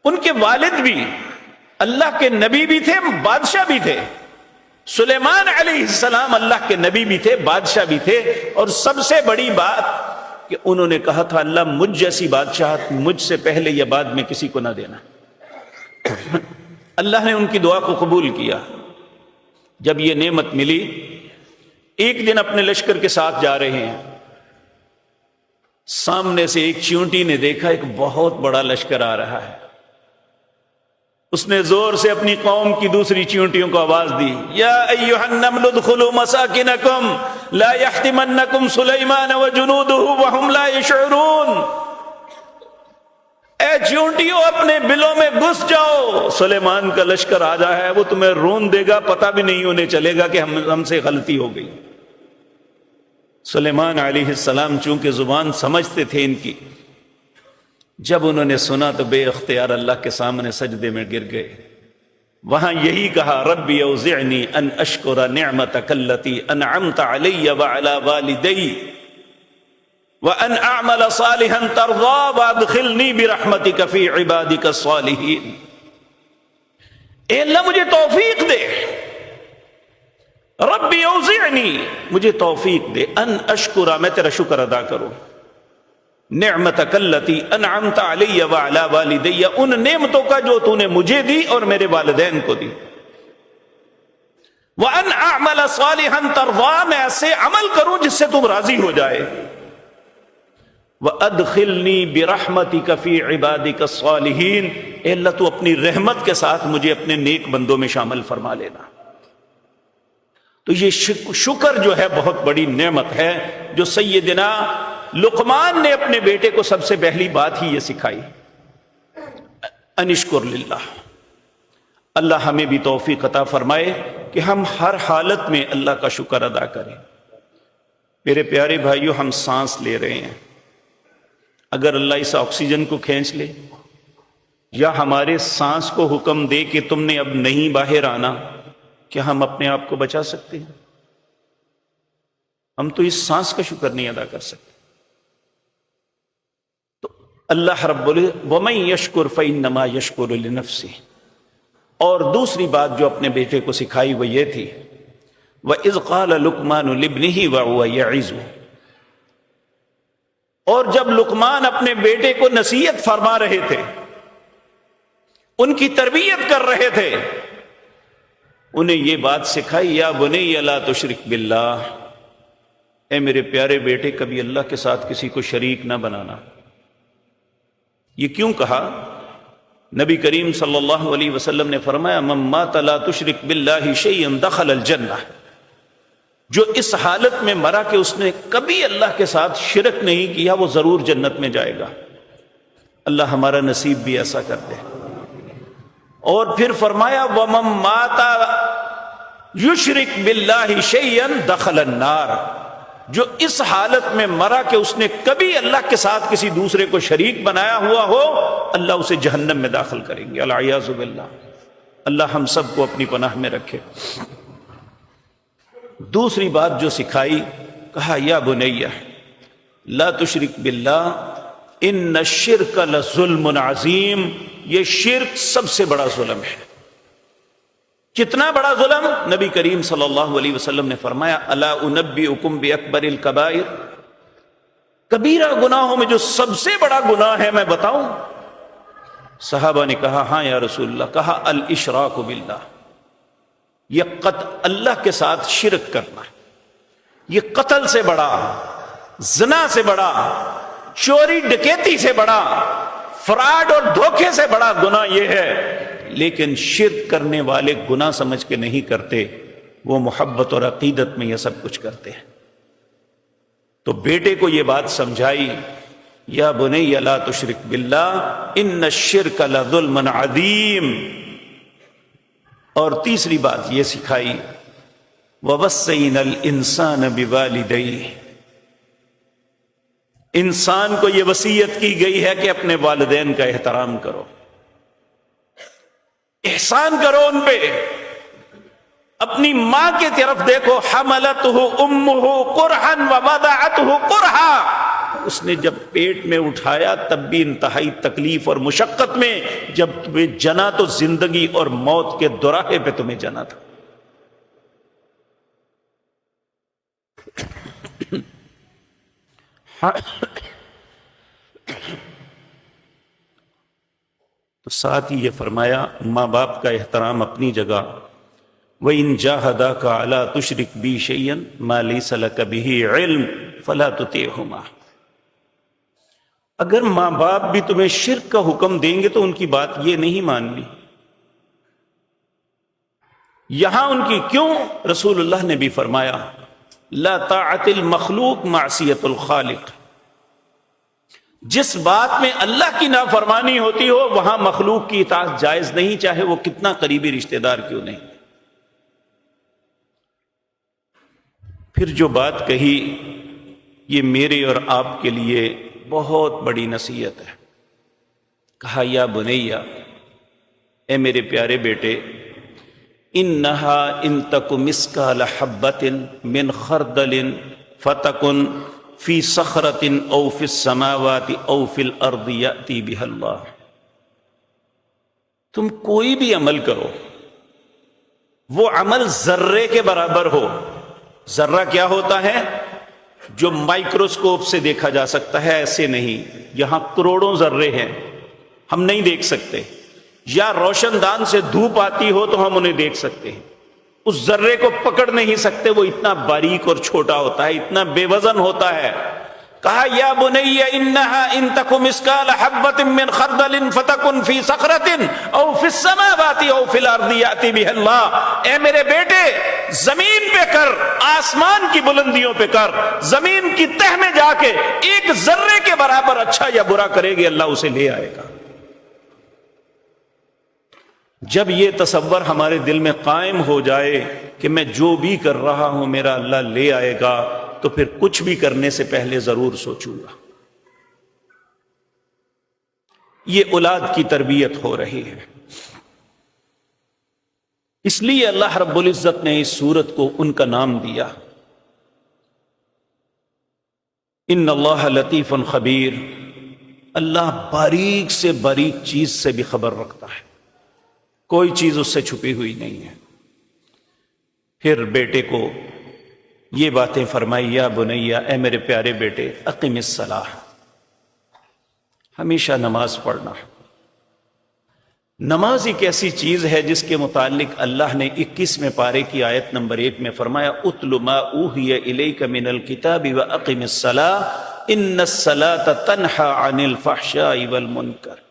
ان کے والد بھی اللہ کے نبی بھی تھے، بادشاہ بھی تھے۔ سلیمان علیہ السلام اللہ کے نبی بھی تھے، بادشاہ بھی تھے، اور سب سے بڑی بات کہ انہوں نے کہا تھا اللہ مجھ جیسی بادشاہت مجھ سے پہلے یا بعد میں کسی کو نہ دینا۔ اللہ نے ان کی دعا کو قبول کیا۔ جب یہ نعمت ملی، ایک دن اپنے لشکر کے ساتھ جا رہے ہیں، سامنے سے ایک چیونٹی نے دیکھا ایک بہت بڑا لشکر آ رہا ہے۔ اس نے زور سے اپنی قوم کی دوسری چیونٹیوں کو آواز دی، یا ایھا النمل ادخلوا مساکنکم لا یحطمنکم سلیمان وجنودہ وہم لا یشعرون۔ اے چیونٹیوں اپنے بلوں میں گھس جاؤ، سلیمان کا لشکر آ جا ہے، وہ تمہیں رون دے گا، پتہ بھی نہیں ہونے چلے گا کہ ہم سے غلطی ہو گئی۔ سلیمان علیہ السلام چونکہ زبان سمجھتے تھے ان کی، جب انہوں نے سنا تو بے اختیار اللہ کے سامنے سجدے میں گر گئے۔ وہاں یہی کہا ربی اوزعنی ان اشکر نعمتک التی انعمت علی وعلی والدی وان اعمل صالحا ترضى وادخلنی برحمتک فی عبادک الصالحین۔ اے اللہ مجھے توفیق دے، ربی اوزعنی مجھے توفیق دے، ان اشکر میں تیرا شکر ادا کروں، نعمتک التی انعمت علی وعلی والدی، ان نعمتوں کا جو تو نے مجھے دی اور میرے والدین کو دی، وان اعمل صالحا ترضى میں ایسے عمل کروں جس سے تم راضی ہو جائے، وادخلنی برحمتک فی عبادک الصالحین، اے اللہ تو اپنی رحمت کے ساتھ مجھے اپنے نیک بندوں میں شامل فرما لینا۔ تو یہ شکر جو ہے بہت بڑی نعمت ہے جو سیدنا لقمان نے اپنے بیٹے کو سب سے پہلی بات ہی یہ سکھائی، انشکر للہ۔ اللہ ہمیں بھی توفیق عطا فرمائے کہ ہم ہر حالت میں اللہ کا شکر ادا کریں۔ میرے پیارے بھائیو، ہم سانس لے رہے ہیں، اگر اللہ اس آکسیجن کو کھینچ لے یا ہمارے سانس کو حکم دے کہ تم نے اب نہیں باہر آنا، کیا ہم اپنے آپ کو بچا سکتے ہیں؟ ہم تو اس سانس کا شکر نہیں ادا کر سکتے۔ تو اللہ رب وَمَن يَشْكُرْ فَإِنَّمَا يَشْكُرُ لِنَفْسِهِ۔ اور دوسری بات جو اپنے بیٹے کو سکھائی وہ یہ تھی، وَإِذْ قَالَ لُقْمَانُ لِابْنِهِ وَهُوَ يَعِظُهُ۔ اور جب لقمان اپنے بیٹے کو نصیحت فرما رہے تھے، ان کی تربیت کر رہے تھے، انہیں یہ بات سکھائی، یا بنی لا تشرک باللہ، اے میرے پیارے بیٹے کبھی اللہ کے ساتھ کسی کو شریک نہ بنانا۔ یہ کیوں کہا؟ نبی کریم صلی اللہ علیہ وسلم نے فرمایا من مات لا تشرک باللہ شیئا دخل الجنہ، جو اس حالت میں مرا کہ اس نے کبھی اللہ کے ساتھ شرک نہیں کیا وہ ضرور جنت میں جائے گا۔ اللہ ہمارا نصیب بھی ایسا کر دے۔ اور پھر فرمایا وَمَن مَاتَ يُشْرِكْ بِاللَّهِ شَيْئًا دَخَلَ النَّارَ، جو اس حالت میں مرا کہ اس نے کبھی اللہ کے ساتھ کسی دوسرے کو شریک بنایا ہوا ہو، اللہ اسے جہنم میں داخل کریں گے، العیاذ باللہ۔ اللہ ہم سب کو اپنی پناہ میں رکھے۔ دوسری بات جو سکھائی، کہا یا بنیہ لا تشرک باللہ ان الشرک لظلم عظیم، یہ شرک سب سے بڑا ظلم ہے۔ کتنا بڑا ظلم؟ نبی کریم صلی اللہ علیہ وسلم نے فرمایا الا انبئکم باکبر الکبائر، کبیرہ گناہوں میں جو سب سے بڑا گناہ ہے میں بتاؤں؟ صحابہ نے کہا ہاں یا رسول اللہ۔ کہا الاشراک باللہ، یہ اللہ کے ساتھ شرک کرنا، یہ قتل سے بڑا، زنا سے بڑا، چوری ڈکیتی سے بڑا، فراڈ اور دھوکے سے بڑا گناہ یہ ہے۔ لیکن شرک کرنے والے گناہ سمجھ کے نہیں کرتے، وہ محبت اور عقیدت میں یہ سب کچھ کرتے ہیں۔ تو بیٹے کو یہ بات سمجھائی، یا بنی لا تشرک باللہ ان الشرک لظلم عظیم۔ اور تیسری بات یہ سکھائی وَوَصَّيْنَا الْإِنسَانَ بِوَالِدَيْهِ، انسان کو یہ وصیت کی گئی ہے کہ اپنے والدین کا احترام کرو، احسان کرو ان پہ۔ اپنی ماں کی طرف دیکھو، حملتہ امہ کرہا ووضعتہ کرہا، اس نے جب پیٹ میں اٹھایا تب بھی انتہائی تکلیف اور مشقت میں، جب تمہیں جنا تو زندگی اور موت کے دوراہے پہ تمہیں جنا تھا۔ تو ساتھ ہی یہ فرمایا ماں باپ کا احترام اپنی جگہ، وَإِن جَاهَدَاكَ عَلَىٰ تُشْرِكْ بِي شَيْئًا مَا لَيْسَ لَكَ بِهِ عِلْمٌ فَلَا تُطِعْهُمَا۔ اگر ماں باپ بھی تمہیں شرک کا حکم دیں گے تو ان کی بات یہ نہیں ماننی۔ یہاں ان کی کیوں؟ رسول اللہ نے بھی فرمایا لا طاعت المخلوق معصیت الخالق، جس بات میں اللہ کی نافرمانی ہوتی ہو وہاں مخلوق کی اطاعت جائز نہیں، چاہے وہ کتنا قریبی رشتہ دار کیوں نہیں۔ پھر جو بات کہی یہ میرے اور آپ کے لیے بہت بڑی نصیحت ہے۔ کہا یا بنیا، اے میرے پیارے بیٹے، انہا ان تک مثقال حبۃ من خردل فتکن فی صخرۃ او فی السماوات او فی الارض یأتی بہا اللہ۔ تم کوئی بھی عمل کرو، وہ عمل ذرے کے برابر ہو۔ ذرہ کیا ہوتا ہے؟ جو مائکروسکوپ سے دیکھا جا سکتا ہے، ایسے نہیں، یہاں کروڑوں ذرے ہیں، ہم نہیں دیکھ سکتے۔ یا روشن دان سے دھوپ آتی ہو تو ہم انہیں دیکھ سکتے ہیں، اس ذرے کو پکڑ نہیں سکتے، وہ اتنا باریک اور چھوٹا ہوتا ہے، اتنا بے وزن ہوتا ہے۔ کہا یا بنی انہا ان تک مثقال حبۃ من خردل فتکن فی صخرۃ او فی السماوات او فی الارض یأتی بہا اللہ۔ اے میرے بیٹے، زمین پہ کر، آسمان کی بلندیوں پہ کر، زمین کی تہ میں جا کے ایک ذرے کے برابر اچھا یا برا کرے گی، اللہ اسے لے آئے گا۔ جب یہ تصور ہمارے دل میں قائم ہو جائے کہ میں جو بھی کر رہا ہوں میرا اللہ لے آئے گا، تو پھر کچھ بھی کرنے سے پہلے ضرور سوچوں گا۔ یہ اولاد کی تربیت ہو رہی ہے۔ اس لیے اللہ رب العزت نے اس سورت کو ان کا نام دیا، ان اللہ لطیف خبیر۔ اللہ باریک سے باریک چیز سے بھی خبر رکھتا ہے، کوئی چیز اس سے چھپی ہوئی نہیں ہے۔ پھر بیٹے کو یہ باتیں فرمائی، یا بنیا، اے میرے پیارے بیٹے، اقم الصلاۃ، ہمیشہ نماز پڑھنا۔ نماز ایک ایسی چیز ہے جس کے متعلق اللہ نے 21ویں پارے کی آیت نمبر 1 میں فرمایا اتل ما اوحی الیک من الکتاب واقم الصلاۃ ان الصلاۃ تنہی عن الفحشاء والمنکر۔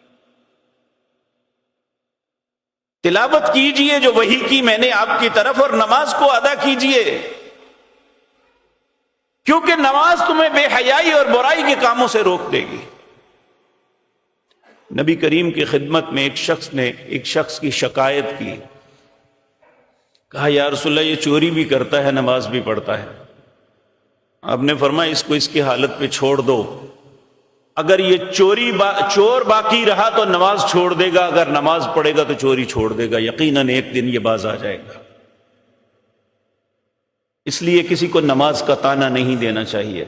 تلاوت کیجئے جو وحی کی میں نے آپ کی طرف، اور نماز کو ادا کیجئے، کیونکہ نماز تمہیں بے حیائی اور برائی کے کاموں سے روک دے گی۔ نبی کریم کی خدمت میں ایک شخص نے ایک شخص کی شکایت کی، کہا یا رسول اللہ یہ چوری بھی کرتا ہے نماز بھی پڑھتا ہے۔ آپ نے فرمایا اس کو اس کی حالت پہ چھوڑ دو، اگر یہ چور باقی رہا تو نماز چھوڑ دے گا، اگر نماز پڑھے گا تو چوری چھوڑ دے گا، یقیناً ایک دن یہ باز آ جائے گا۔ اس لیے کسی کو نماز کا طعنہ نہیں دینا چاہیے۔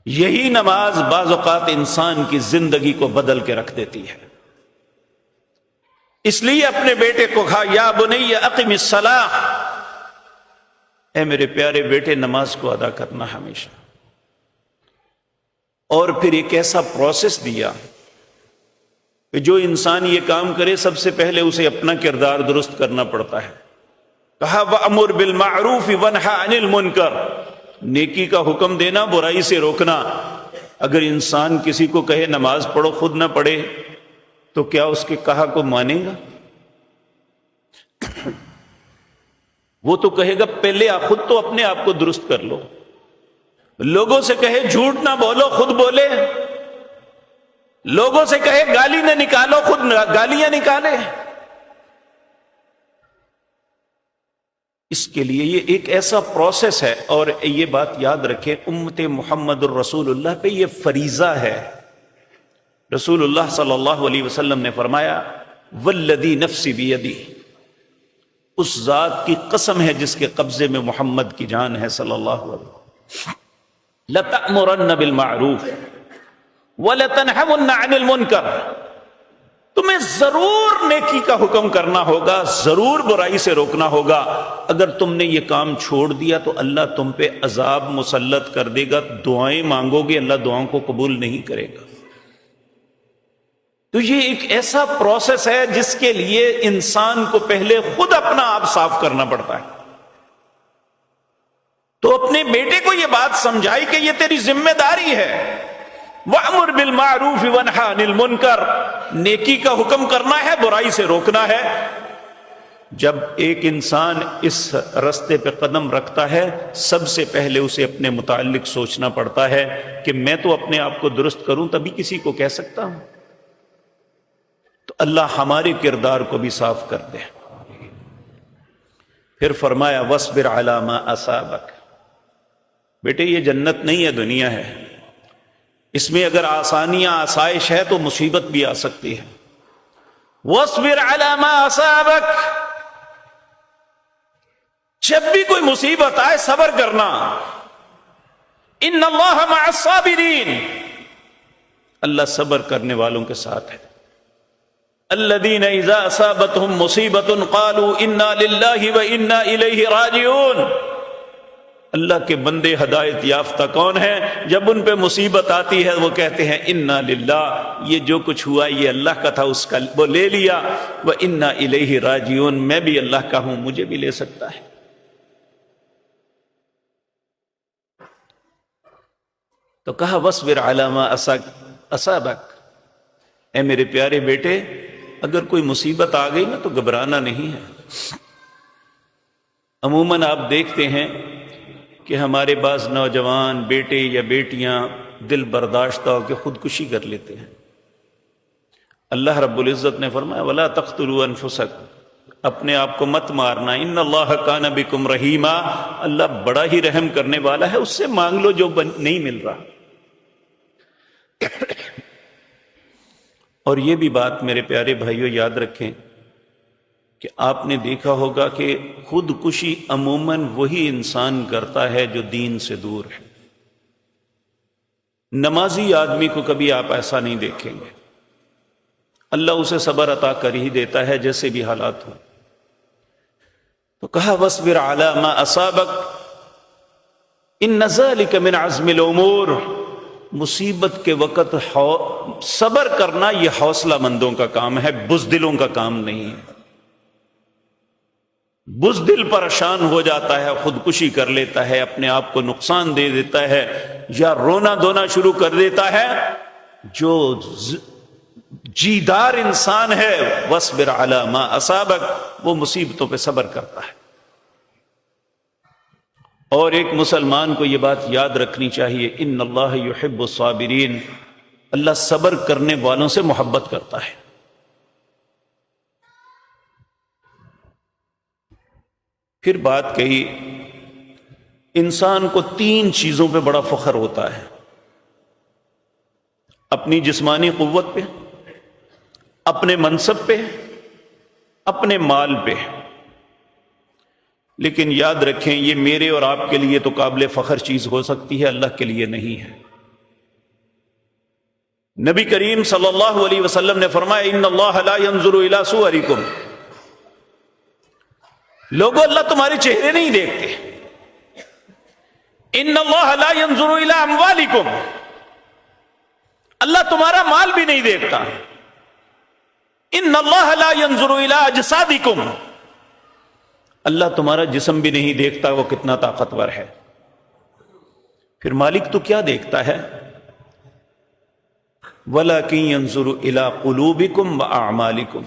یہی نماز بعض اوقات انسان کی زندگی کو بدل کے رکھ دیتی ہے۔ اس لیے اپنے بیٹے کو کہا یا بنی اقم الصلاۃ، اے میرے پیارے بیٹے نماز کو ادا کرنا ہمیشہ۔ اور پھر ایک ایسا پروسیس دیا کہ جو انسان یہ کام کرے سب سے پہلے اسے اپنا کردار درست کرنا پڑتا ہے۔ کہا وَأْمُرْ بِالْمَعْرُوفِ وَانْهَ عَنِ الْمُنْكَرِ، نیکی کا حکم دینا، برائی سے روکنا۔ اگر انسان کسی کو کہے نماز پڑھو خود نہ پڑھے تو کیا اس کے کہا کو مانے گا؟ وہ تو کہے گا پہلے خود تو اپنے آپ کو درست کر لو۔ لوگوں سے کہے جھوٹ نہ بولو خود بولے، لوگوں سے کہے گالی نہ نکالو خود گالیاں نکالے۔ اس کے لیے یہ ایک ایسا پروسیس ہے، اور یہ بات یاد رکھیں، امت محمد الرسول اللہ پہ یہ فریضہ ہے۔ رسول اللہ صلی اللہ علیہ وسلم نے فرمایا والذی نفسی بیدی، اس ذات کی قسم ہے جس کے قبضے میں محمد کی جان ہے صلی اللہ علیہ وسلم، لَتَأْمُرَنَّ بِالْمَعْرُوفِ وَلَتَنْهَوُنَّ عَنِ الْمُنْكَرِ، تمہیں ضرور نیکی کا حکم کرنا ہوگا، ضرور برائی سے روکنا ہوگا۔ اگر تم نے یہ کام چھوڑ دیا تو اللہ تم پہ عذاب مسلط کر دے گا، دعائیں مانگو گے اللہ دعاؤں کو قبول نہیں کرے گا۔ تو یہ ایک ایسا پروسیس ہے جس کے لیے انسان کو پہلے خود اپنا آپ صاف کرنا پڑتا ہے۔ تو اپنے بیٹے کو یہ بات سمجھائی کہ یہ تیری ذمہ داری ہے، وَأْمُرْ بِالْمَعْرُوفِ وَانْهَ عَنِ الْمُنْكَرِ، نیکی کا حکم کرنا ہے، برائی سے روکنا ہے۔ جب ایک انسان اس رستے پہ قدم رکھتا ہے، سب سے پہلے اسے اپنے متعلق سوچنا پڑتا ہے کہ میں تو اپنے آپ کو درست کروں تبھی کسی کو کہہ سکتا ہوں۔ تو اللہ ہمارے کردار کو بھی صاف کر دے۔ پھر فرمایا وَاصْبِرْ عَلَىٰ مَا أَصَابَكَ، بیٹے یہ جنت نہیں ہے، دنیا ہے، اس میں اگر آسانیاں آسائش ہے تو مصیبت بھی آ سکتی ہے۔ وَاصْبِرْ عَلَىٰ مَا أَصَابَكَ، جب بھی کوئی مصیبت آئے صبر کرنا۔ إِنَّ اللَّهَ مَعَ الصَّابِرِينَ، اللہ صبر کرنے والوں کے ساتھ ہے۔ الذين اذا اصابتهم مصیبۃ قالوا انا للہ وانا الیہ راجعون، اللہ کے بندے ہدایت یافتہ کون ہیں؟ جب ان پہ مصیبت آتی ہے وہ کہتے ہیں انا للہ، یہ جو کچھ ہوا یہ اللہ کا تھا، اس کا وہ لے لیا، وانا الیہ راجعون، میں بھی اللہ کا ہوں، مجھے بھی لے سکتا ہے۔ تو کہا وَاصْبِرْ عَلَىٰ مَا أَصَابَكَ، اے میرے پیارے بیٹے اگر کوئی مصیبت آ گئی نا تو گھبرانا نہیں ہے۔ عموماً آپ دیکھتے ہیں کہ ہمارے بعض نوجوان بیٹے یا بیٹیاں دل برداشتہ ہو کے خودکشی کر لیتے ہیں۔ اللہ رب العزت نے فرمایا وَلَا تَقْتُلُوا أَنفُسَكُمْ، اپنے آپ کو مت مارنا، إِنَّ اللَّهَ كَانَ بِكُمْ رَحِيمًا، اللہ بڑا ہی رحم کرنے والا ہے، اس سے مانگ لو جو نہیں مل رہا۔ اور یہ بھی بات میرے پیارے بھائیوں یاد رکھیں کہ آپ نے دیکھا ہوگا کہ خودکشی عموماً وہی انسان کرتا ہے جو دین سے دور ہے۔ نمازی آدمی کو کبھی آپ ایسا نہیں دیکھیں گے، اللہ اسے صبر عطا کر ہی دیتا ہے جیسے بھی حالات ہوں۔ تو کہا وَاصْبِرْ عَلَىٰ مَا أَصَابَكَ إِنَّ ذَلِكَ مِنْ عَزْمِ الْأُمُورِ، مصیبت کے وقت صبر کرنا یہ حوصلہ مندوں کا کام ہے، بزدلوں کا کام نہیں ہے۔ بزدل پریشان ہو جاتا ہے، خودکشی کر لیتا ہے، اپنے آپ کو نقصان دے دیتا ہے یا رونا دھونا شروع کر دیتا ہے۔ جو جیدار انسان ہے وَاصْبِرْ عَلَىٰ مَا أَصَابَكَ، وہ مصیبتوں پہ صبر کرتا ہے۔ اور ایک مسلمان کو یہ بات یاد رکھنی چاہیے ان اللہ یحب الصابرین، اللہ صبر کرنے والوں سے محبت کرتا ہے۔ پھر بات کہی انسان کو 3 چیزوں پہ بڑا فخر ہوتا ہے، اپنی جسمانی قوت پہ، اپنے منصب پہ، اپنے مال پہ۔ لیکن یاد رکھیں یہ میرے اور آپ کے لیے تو قابل فخر چیز ہو سکتی ہے، اللہ کے لیے نہیں ہے۔ نبی کریم صلی اللہ علیہ وسلم نے فرمایا ان اللہ لا ينظر الى صورکم، لوگوں اللہ تمہارے چہرے نہیں دیکھتے۔ ان اللہ لا ينظر الى اموالکم، اللہ تمہارا مال بھی نہیں دیکھتا۔ ان اللہ لا ينظر الى اجسادکم، اللہ تمہارا جسم بھی نہیں دیکھتا وہ کتنا طاقتور ہے۔ پھر مالک تو کیا دیکھتا ہے؟ وَلَكِنْ يَنْظُرُ إِلَىٰ قُلُوبِكُمْ وَأَعْمَالِكُمْ،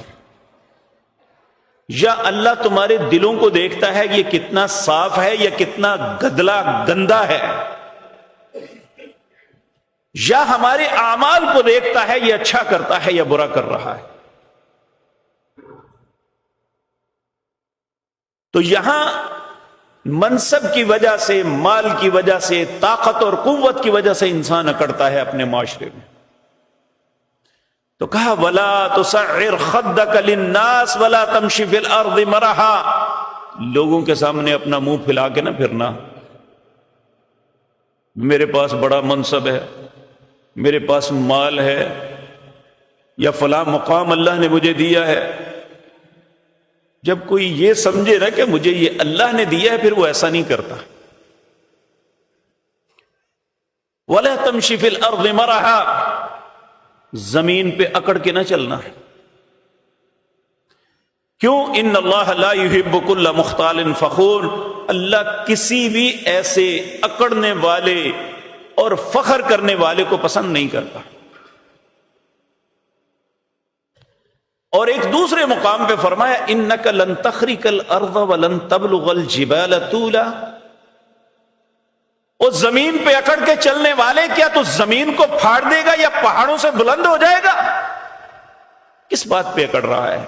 یا اللہ تمہارے دلوں کو دیکھتا ہے یہ کتنا صاف ہے یا کتنا گدلا گندا ہے، یا ہمارے اعمال کو دیکھتا ہے یہ اچھا کرتا ہے یا برا کر رہا ہے۔ تو یہاں منصب کی وجہ سے، مال کی وجہ سے، طاقت اور قوت کی وجہ سے انسان اکڑتا ہے اپنے معاشرے میں. تو کہا وَلَا تُسَعِّرْ خَدَّكَ لِلنَّاسِ وَلَا تَمْشِ فِي الْأَرْضِ مَرَحًا. لوگوں کے سامنے اپنا منہ پھیلا کے نہ پھرنا. میرے پاس بڑا منصب ہے، میرے پاس مال ہے، یا فلاں مقام اللہ نے مجھے دیا ہے. جب کوئی یہ سمجھے نا کہ مجھے یہ اللہ نے دیا ہے، پھر وہ ایسا نہیں کرتا. وَلَا تَمْشِ فِي الْأَرْضِ مَرَحًا. زمین پہ اکڑ کے نہ چلنا. کیوں؟ ان اللہ لا يحب كل مختال فخور. اللہ کسی بھی ایسے اکڑنے والے اور فخر کرنے والے کو پسند نہیں کرتا. اور ایک دوسرے مقام پہ فرمایا انک لن تخرق الارض ولن تبلغ الجبال طولا. اور زمین پہ اکڑ کے چلنے والے، کیا تو زمین کو پھاڑ دے گا یا پہاڑوں سے بلند ہو جائے گا؟ کس بات پہ اکڑ رہا ہے؟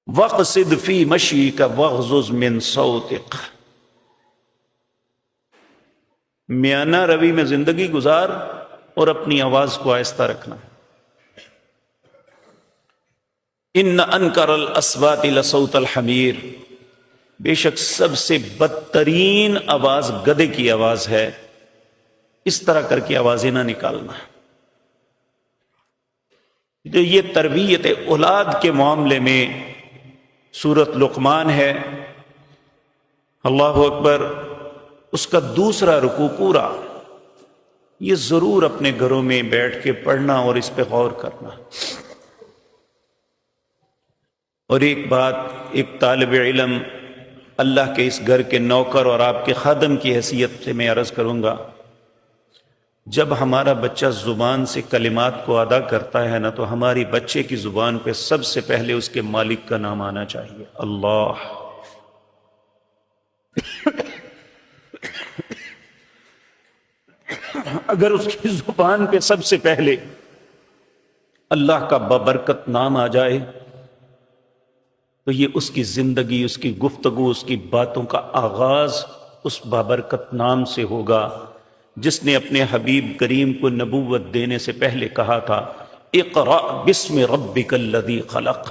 وَاقْصِدْ فِي مَشْيِكَ وَاغْضُضْ مِنْ صَوْتِكَ. میانہ روی میں زندگی گزار اور اپنی آواز کو آہستہ رکھنا. ان انکر الاصوات لصوت الحمیر. بے شک سب سے بدترین آواز گدھے کی آواز ہے. اس طرح کر کے آوازیں نہ نکالنا. تو یہ تربیت اولاد کے معاملے میں سورۃ لقمان ہے. اللہ اکبر. اس کا دوسرا رکوع پورا یہ ضرور اپنے گھروں میں بیٹھ کے پڑھنا اور اس پہ غور کرنا. اور ایک بات ایک طالب علم، اللہ کے اس گھر کے نوکر اور آپ کے خادم کی حیثیت سے میں عرض کروں گا، جب ہمارا بچہ زبان سے کلمات کو ادا کرتا ہے نا، تو ہماری بچے کی زبان پہ سب سے پہلے اس کے مالک کا نام آنا چاہیے، اللہ. اگر اس کی زبان پہ سب سے پہلے اللہ کا بابرکت نام آ جائے تو یہ اس کی زندگی، اس کی گفتگو، اس کی باتوں کا آغاز اس بابرکت نام سے ہوگا جس نے اپنے حبیب کریم کو نبوت دینے سے پہلے کہا تھا اقرأ بسم ربک الذی خلق.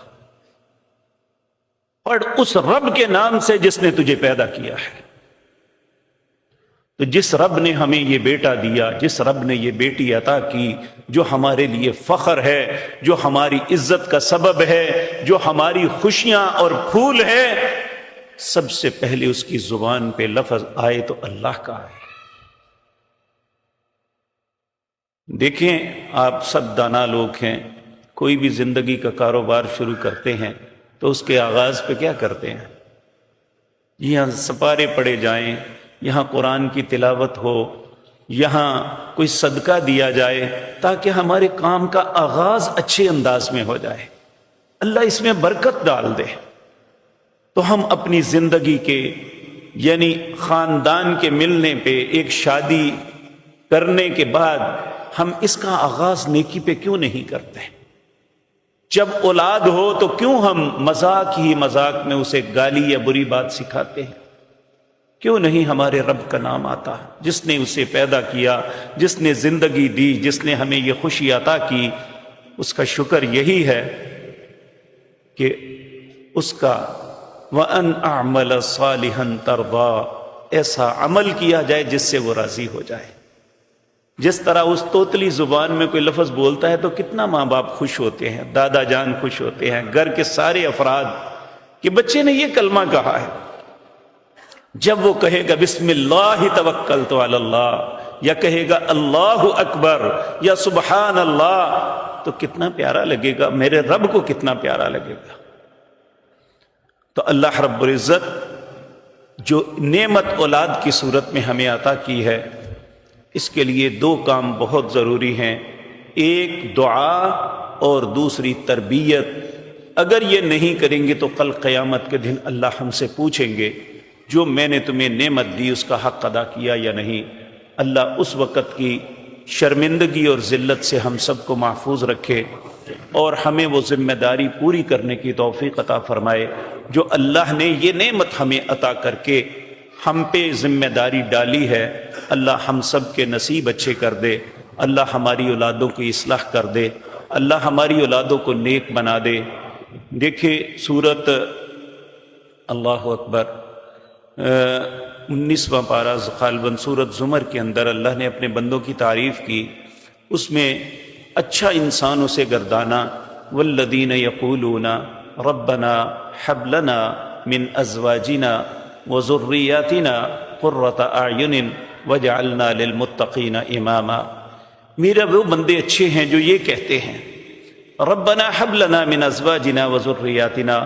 پڑھ اس رب کے نام سے جس نے تجھے پیدا کیا ہے. تو جس رب نے ہمیں یہ بیٹا دیا، جس رب نے یہ بیٹی عطا کی، جو ہمارے لیے فخر ہے، جو ہماری عزت کا سبب ہے، جو ہماری خوشیاں اور پھول ہے، سب سے پہلے اس کی زبان پہ لفظ آئے تو اللہ کا آئے. دیکھیں آپ سب دانا لوگ ہیں، کوئی بھی زندگی کا کاروبار شروع کرتے ہیں تو اس کے آغاز پہ کیا کرتے ہیں؟ یہاں سپارے پڑے جائیں، یہاں قرآن کی تلاوت ہو، یہاں کوئی صدقہ دیا جائے تاکہ ہمارے کام کا آغاز اچھے انداز میں ہو جائے، اللہ اس میں برکت ڈال دے. تو ہم اپنی زندگی کے یعنی خاندان کے ملنے پہ، ایک شادی کرنے کے بعد ہم اس کا آغاز نیکی پہ کیوں نہیں کرتے؟ جب اولاد ہو تو کیوں ہم مذاق ہی مذاق میں اسے گالی یا بری بات سکھاتے ہیں؟ کیوں نہیں ہمارے رب کا نام آتا جس نے اسے پیدا کیا، جس نے زندگی دی، جس نے ہمیں یہ خوشی عطا کی؟ اس کا شکر یہی ہے کہ اس کا وَأَنْ أَعْمَلَ صَالِحًا تَرْضَىٰ، ایسا عمل کیا جائے جس سے وہ راضی ہو جائے. جس طرح اس توتلی زبان میں کوئی لفظ بولتا ہے تو کتنا ماں باپ خوش ہوتے ہیں، دادا جان خوش ہوتے ہیں، گھر کے سارے افراد کہ بچے نے یہ کلمہ کہا ہے. جب وہ کہے گا بسم اللہ توکلت علی اللہ، یا کہے گا اللہ اکبر یا سبحان اللہ، تو کتنا پیارا لگے گا، میرے رب کو کتنا پیارا لگے گا. تو اللہ رب العزت جو نعمت اولاد کی صورت میں ہمیں عطا کی ہے، اس کے لیے دو کام بہت ضروری ہیں، ایک دعا اور دوسری تربیت. اگر یہ نہیں کریں گے تو کل قیامت کے دن اللہ ہم سے پوچھیں گے جو میں نے تمہیں نعمت دی اس کا حق ادا کیا یا نہیں. اللہ اس وقت کی شرمندگی اور ذلت سے ہم سب کو محفوظ رکھے. اور ہمیں وہ ذمہ داری پوری کرنے کی توفیق عطا فرمائے جو اللہ نے یہ نعمت ہمیں عطا کر کے ہم پہ ذمہ داری ڈالی ہے۔ اللہ ہم سب کے نصیب اچھے کر دے، اللہ ہماری اولادوں کی اصلاح کر دے، اللہ ہماری اولادوں کو نیک بنا دے۔ دیکھیں سورت اللہ اکبر 19واں پارہ غالباً سورت زمر کے اندر اللہ نے اپنے بندوں کی تعریف کی، اس میں اچھا انسان اسے گردانا، والذین یقولون ربنا حب لنا من ازواجنا وذریاتنا قرۃ اعین وجعلنا للمتقین اماما۔ میرا وہ بندے اچھے ہیں جو یہ کہتے ہیں ربنا حب لنا من ازواجنا وذریاتنا،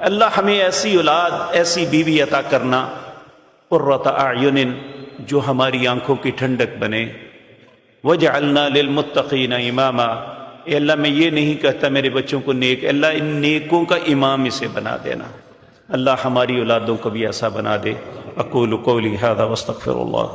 اللہ ہمیں ایسی اولاد ایسی بیوی عطا کرنا، قرۃ اعین جو ہماری آنکھوں کی ٹھنڈک بنے، وجعلنا للمتقین اماما، اے اللہ میں یہ نہیں کہتا میرے بچوں کو نیک، اللہ ان نیکوں کا امام اسے بنا دینا، اللہ ہماری اولادوں کو بھی ایسا بنا دے۔ اقول قولی ھذا واستغفر اللہ۔